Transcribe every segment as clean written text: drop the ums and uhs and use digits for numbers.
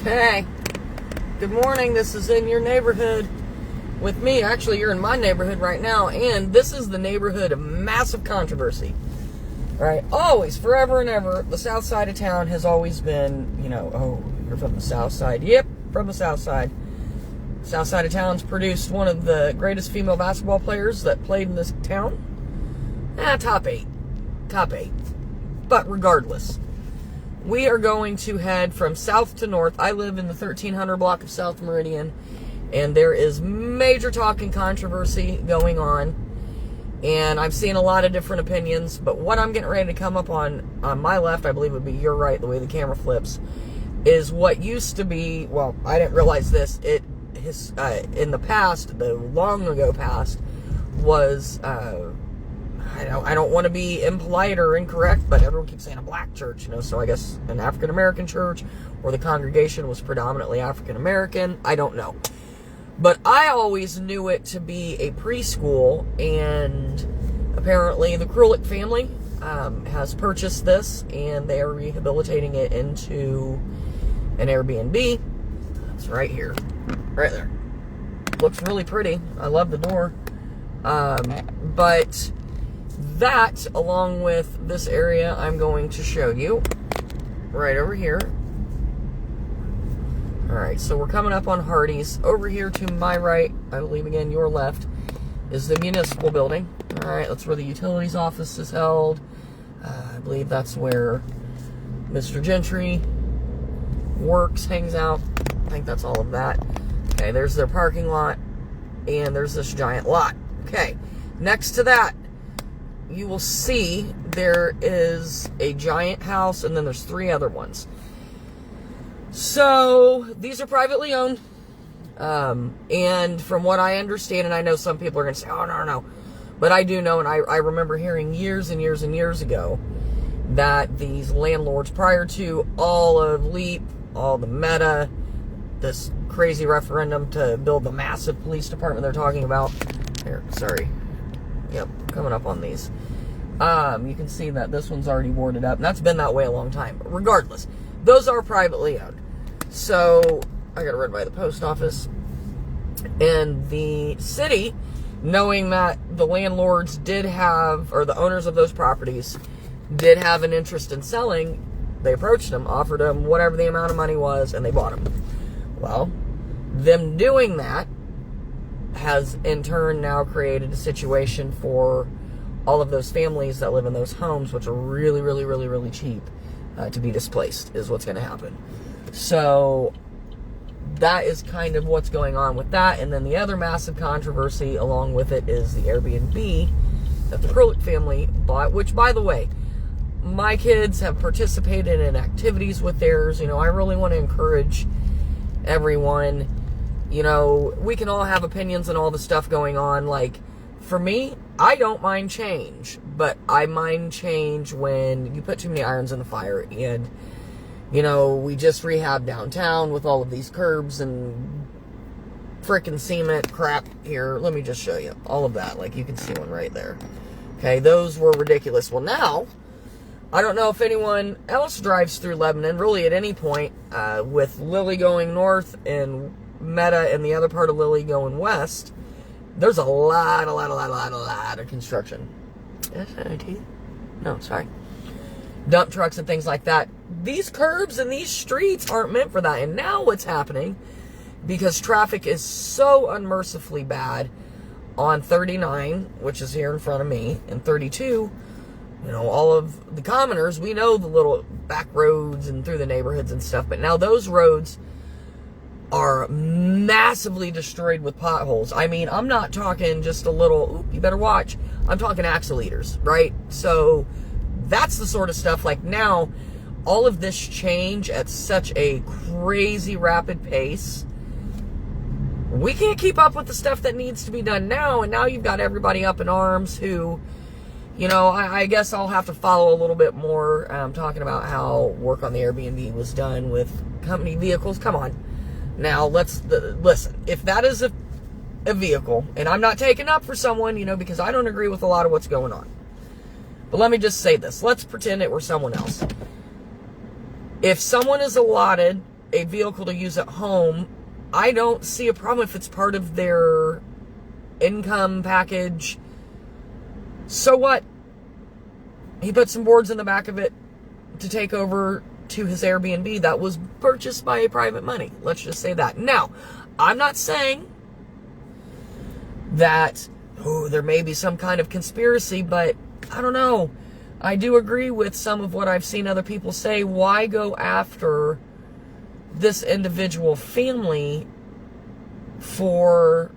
Okay. Good morning. This is In Your Neighborhood with me. Actually, you're in my neighborhood right now, and this is the neighborhood of massive controversy. Right? Always, forever and ever, the south side of town has always been, oh, you're from the south side. Yep, from the south side. South side of town's produced one of the greatest female basketball players that played in this town. Top 8. Top 8. But regardless, we are going to head from south to north. I live in the 1300 block of South Meridian, and there is major talk and controversy going on. And I've seen a lot of different opinions, but what I'm getting ready to come up on my left, I believe would be your right, the way the camera flips, is what used to be, well, I didn't realize this, in the past, the long ago past, was, I don't want to be impolite or incorrect, but everyone keeps saying a black church, so I guess an African-American church, or the congregation was predominantly African-American, I don't know. But I always knew it to be a preschool, and apparently the Krulik family has purchased this, and they are rehabilitating it into an Airbnb. It's right here. Right there. Looks really pretty. I love the door. But that, along with this area I'm going to show you, right over here. Alright, so we're coming up on Hardee's. Over here to my right, I believe again your left, is the municipal building. Alright, that's where the utilities office is held. I believe that's where Mr. Gentry works, hangs out. I think that's all of that. Okay, there's their parking lot, and there's this giant lot. Okay, next to that, you will see there is a giant house, and then there's 3 other ones. So, these are privately owned, and from what I understand, and I know some people are going to say, oh, no, but I do know, and I remember hearing years and years and years ago that these landlords, prior to all of LEAP, all the Meta, this crazy referendum to build the massive police department they're talking about, here, sorry, yep, coming up on these, you can see that this one's already boarded up, and that's been that way a long time. But regardless, those are privately owned. So, I got run by the post office, and the city, knowing that the landlords did have, or the owners of those properties, did have an interest in selling, they approached them, offered them whatever the amount of money was, and they bought them. Well, them doing that has in turn now created a situation for all of those families that live in those homes, which are really, really, really, really cheap, to be displaced, is what's going to happen. So, that is kind of what's going on with that. And then the other massive controversy along with it is the Airbnb that the Krulik family bought, which, by the way, my kids have participated in activities with theirs. I really want to encourage everyone. We can all have opinions on all the stuff going on. Like, for me, I don't mind change, but I mind change when you put too many irons in the fire. And, we just rehabbed downtown with all of these curbs and frickin' cement crap here. Let me just show you all of that. Like, you can see one right there. Okay, those were ridiculous. Well, now, I don't know if anyone else drives through Lebanon, really at any point, with Lilly going north and Meta and the other part of Lilly going west. There's a lot of construction. No, sorry. Dump trucks and things like that. These curbs and these streets aren't meant for that. And now what's happening, because traffic is so unmercifully bad on 39, which is here in front of me, and 32, all of the commoners, we know the little back roads and through the neighborhoods and stuff, but now those roads are massively destroyed with potholes. I mean, I'm not talking just a little, you better watch. I'm talking axle eaters, right? So that's the sort of stuff, like now, all of this change at such a crazy rapid pace, we can't keep up with the stuff that needs to be done now, and now you've got everybody up in arms who, I guess I'll have to follow a little bit more, talking about how work on the Airbnb was done with company vehicles. Come on. Now, listen, if that is a vehicle, and I'm not taking up for someone, because I don't agree with a lot of what's going on. But let me just say this. Let's pretend it were someone else. If someone is allotted a vehicle to use at home, I don't see a problem if it's part of their income package. So what? He put some boards in the back of it to take over to his Airbnb that was purchased by a private money. Let's just say that. Now, I'm not saying that, there may be some kind of conspiracy, but I don't know. I do agree with some of what I've seen other people say. Why go after this individual family for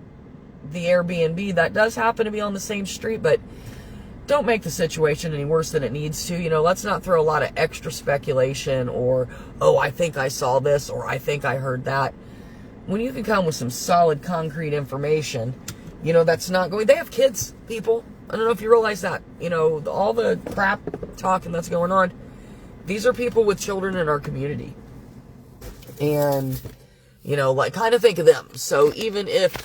the Airbnb that does happen to be on the same street, but don't make the situation any worse than it needs to. You know, let's not throw a lot of extra speculation or, oh, I think I saw this or I think I heard that. When you can come with some solid, concrete information, you know, that's not going... They have kids, people. I don't know if you realize that. You know, all the crap talking that's going on. These are people with children in our community. And, you know, like, kind of think of them. So even if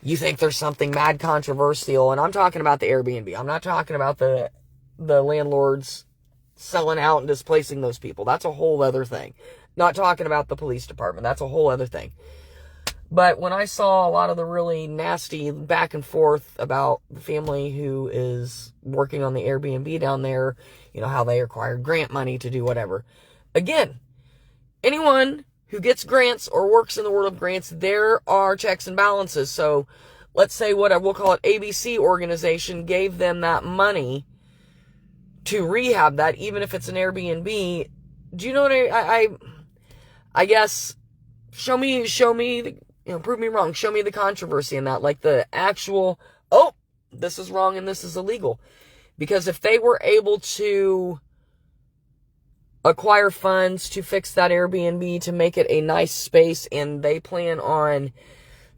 you think there's something mad controversial, and I'm talking about the Airbnb. I'm not talking about the landlords selling out and displacing those people. That's a whole other thing. Not talking about the police department. That's a whole other thing. But when I saw a lot of the really nasty back and forth about the family who is working on the Airbnb down there, you know, how they acquired grant money to do whatever. Again, anyone who gets grants or works in the world of grants, there are checks and balances. So let's say what we'll call it ABC organization gave them that money to rehab that, even if it's an Airbnb. Do you know what I guess, show me the, you know, prove me wrong. Show me the controversy in that, like the actual, oh, this is wrong and this is illegal. Because if they were able to acquire funds to fix that Airbnb to make it a nice space, and they plan on,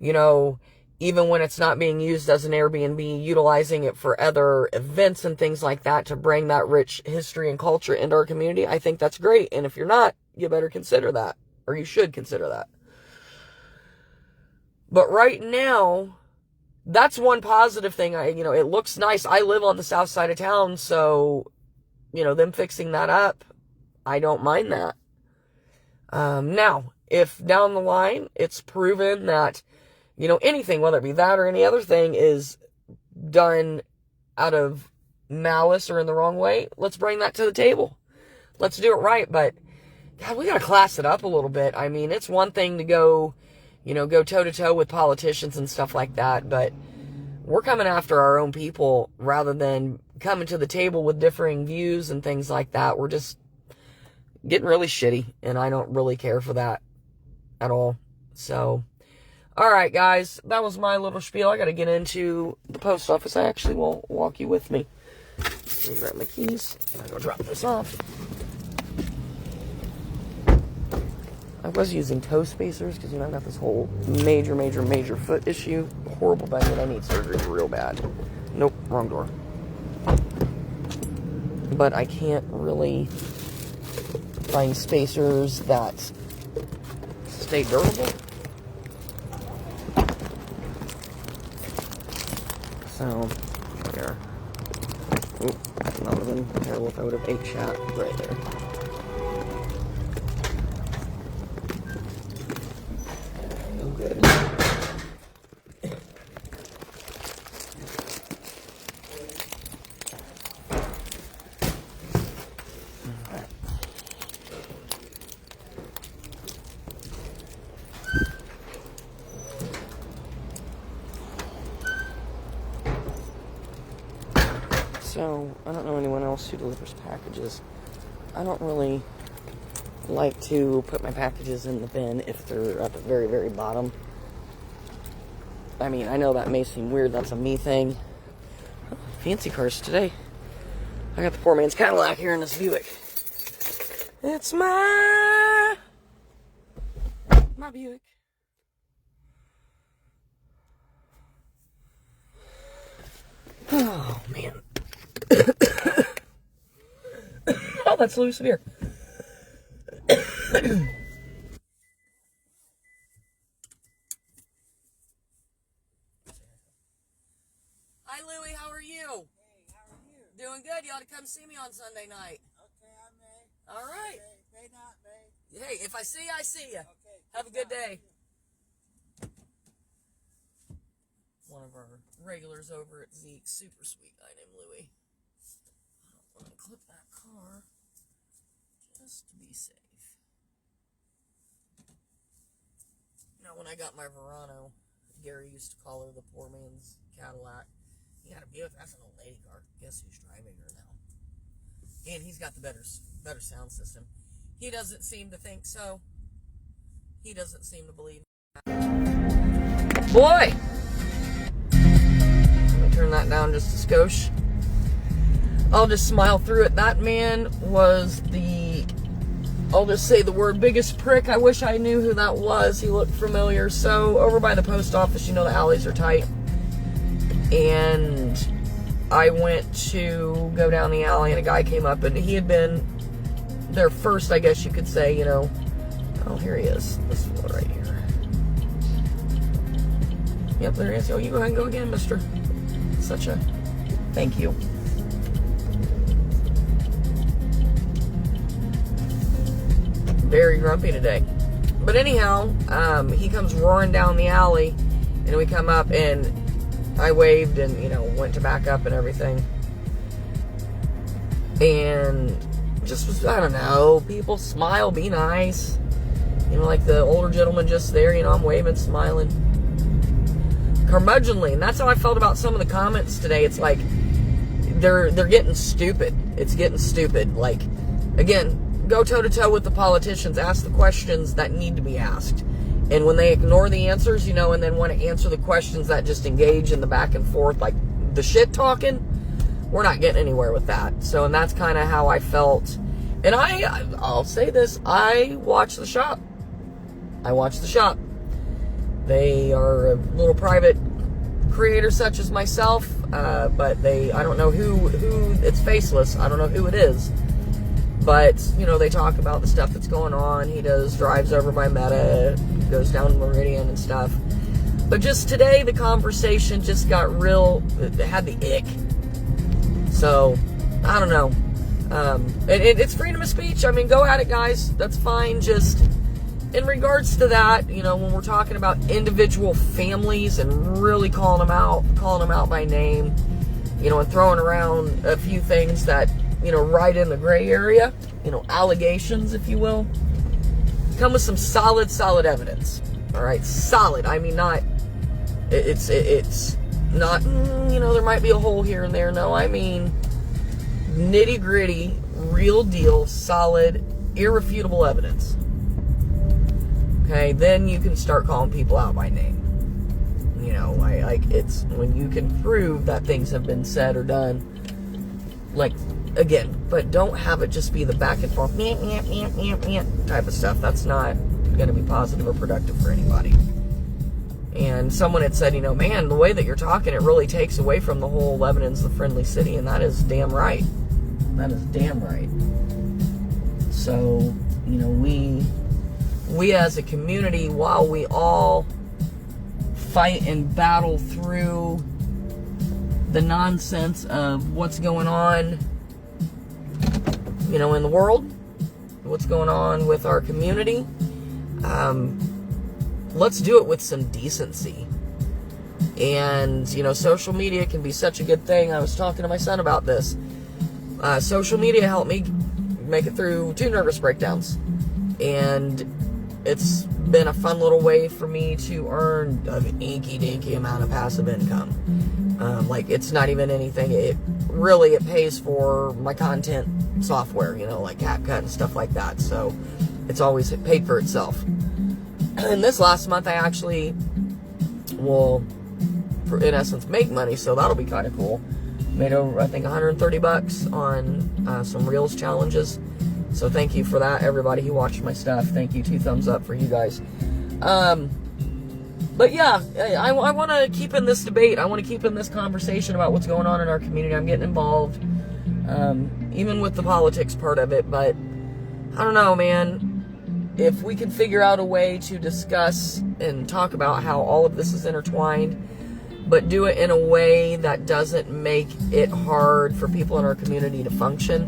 you know, even when it's not being used as an Airbnb, utilizing it for other events and things like that to bring that rich history and culture into our community, I think that's great. And if you're not, you better consider that, or you should consider that. But right now, that's one positive thing. You know, it looks nice. I live on the south side of town, so, you know, them fixing that up, I don't mind that. Now, if down the line it's proven that, you know, anything, whether it be that or any other thing, is done out of malice or in the wrong way, let's bring that to the table. Let's do it right. But, God, we got to class it up a little bit. I mean, it's one thing to go toe-to-toe with politicians and stuff like that, but we're coming after our own people rather than coming to the table with differing views and things like that. We're just getting really shitty, and I don't really care for that at all. So, all right, guys, that was my little spiel. I got to get into the post office. I actually will walk you with me. Let me grab my keys. I'm going to drop this off. I was using toe spacers because, you know, I've got this whole major foot issue. Horrible thing that I need surgery real bad. Nope, wrong door. But I can't really find spacers that stay durable. So, here. Oop, that would have been terrible if I would have ate shot right there. No good. So, I don't know anyone else who delivers packages. I don't really like to put my packages in the bin if they're at the very bottom. I mean, I know that may seem weird. That's a me thing. Fancy cars today. I got the poor man's Cadillac here in this Buick. It's my Buick. Oh, man. Oh, that's loose beer. Hi, Louie. How are you? Hey, how are you? Doing good. You ought to come see me on Sunday night. Okay, I may. All right. May not, may. Hey, if I see you, I see you. Have a good day. One of our regulars over at Zeke's, super sweet guy named Louie. I don't want to clip that car just to be safe. Now, when I got my Verano, Gary used to call her the poor man's Cadillac. You gotta be with, that's an old lady car. Guess who's driving her now? And he's got the better sound system. He doesn't seem to think so. He doesn't seem to believe that. Boy! Let me turn that down just a skosh. I'll just smile through it. That man was I'll just say the word, biggest prick. I wish I knew who that was. He looked familiar. So, over by the post office, you know the alleys are tight. And I went to go down the alley, and a guy came up, and he had been there first, I guess you could say, you know. Oh, here he is. This one right here. Yep, there he is. Oh, you go ahead and go again, mister. Such a thank you. Very grumpy today. But anyhow, he comes roaring down the alley, and we come up, and I waved and, you know, went to back up and everything. And just was, I don't know, people smile, be nice. You know, like the older gentleman just there, you know, I'm waving, smiling. Curmudgeonly, and that's how I felt about some of the comments today. It's like, they're getting stupid. It's getting stupid. Like, again, go toe-to-toe with the politicians. Ask the questions that need to be asked. And when they ignore the answers, you know, and then want to answer the questions that just engage in the back and forth, like the shit talking, we're not getting anywhere with that. So, and that's kind of how I felt. And I'll say this, I watch the shop. I watch the shop. They are a little private creator such as myself, but I don't know who, it's faceless. I don't know who it is. But, you know, they talk about the stuff that's going on. He drives over by Meta, goes down to Meridian and stuff. But just today, the conversation just got real, it had the ick. So, I don't know. It's freedom of speech. I mean, go at it, guys. That's fine. Just, in regards to that, you know, when we're talking about individual families and really calling them out by name, you know, and throwing around a few things that, you know, right in the gray area, you know, allegations, if you will, come with some solid evidence. All right, solid. I mean, not, it's not, you know, there might be a hole here and there. No, I mean, nitty gritty, real deal, solid, irrefutable evidence. Okay, then you can start calling people out by name. You know, like it's when you can prove that things have been said or done, like, again, but don't have it just be the back and forth type of stuff. That's not going to be positive or productive for anybody. And someone had said, you know, man, the way that you're talking, it really takes away from the whole Lebanon's the friendly city, and that is damn right. That is damn right. So, you know, we as a community, while we all fight and battle through the nonsense of what's going on, you know, in the world, what's going on with our community, let's do it with some decency. And, you know, social media can be such a good thing. I was talking to my son about this. Social media helped me make it through 2 nervous breakdowns. And it's been a fun little way for me to earn an inky-dinky amount of passive income. Like, it's not even anything. It pays for my content software, you know, like CapCut and stuff like that. So it's always paid for itself. And this last month, I actually will, in essence, make money. So that'll be kind of cool. Made over, I think, $130 on some Reels challenges. So thank you for that, everybody who watched my stuff. Thank you. 2 thumbs up for you guys. But yeah, I want to keep in this debate. I want to keep in this conversation about what's going on in our community. I'm getting involved, even with the politics part of it. But I don't know, man. If we can figure out a way to discuss and talk about how all of this is intertwined, but do it in a way that doesn't make it hard for people in our community to function.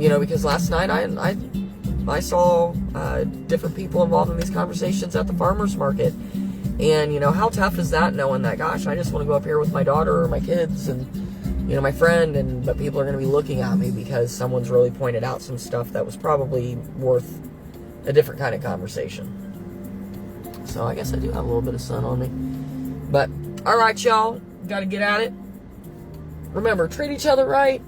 because last night I saw different people involved in these conversations at the farmer's market. And, how tough is that, knowing that, gosh, I just want to go up here with my daughter or my kids and, my friend, but people are going to be looking at me because someone's really pointed out some stuff that was probably worth a different kind of conversation. So I guess I do have a little bit of sun on me. But, all right, y'all, got to get at it. Remember, treat each other right.